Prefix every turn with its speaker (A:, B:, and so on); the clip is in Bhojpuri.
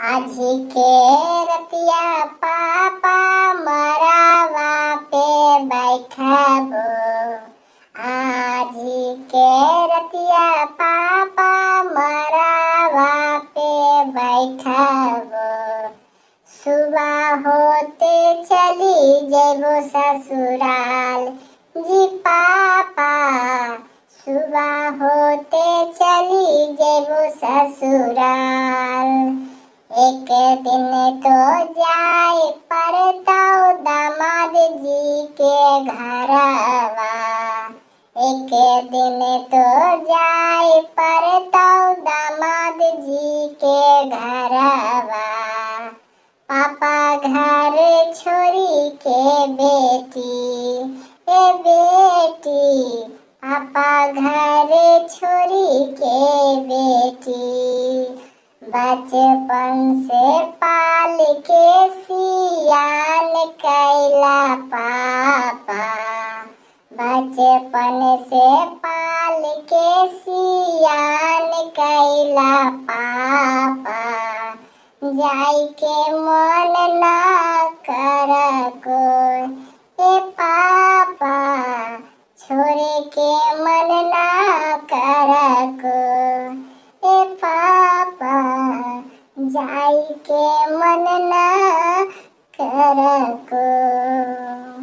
A: आजी के रतिया पापा मरावा पे बैठबो। आजी के रतिया पापा मरावा पे बैठबो। सुबह होते चली जेबो ससुराल जी पापा। सुबह होते चली जेबो ससुराल। एक दिन तो जाए पड़ता दामाद जी के घरवा। एक दिन तो जाए पड़ता दामाद जी के घरवा। पापा घर छोरी के बेटी ए बेटी। पापा घर छोरी के बेटी। बचपन से पाल के सियान कैला पापा। बचपन से पाल के सियान कैला पापा। जाई के मन ना करको ए पापा। छोरे के मन ना करको ए पापा। जाई के मन ना करको।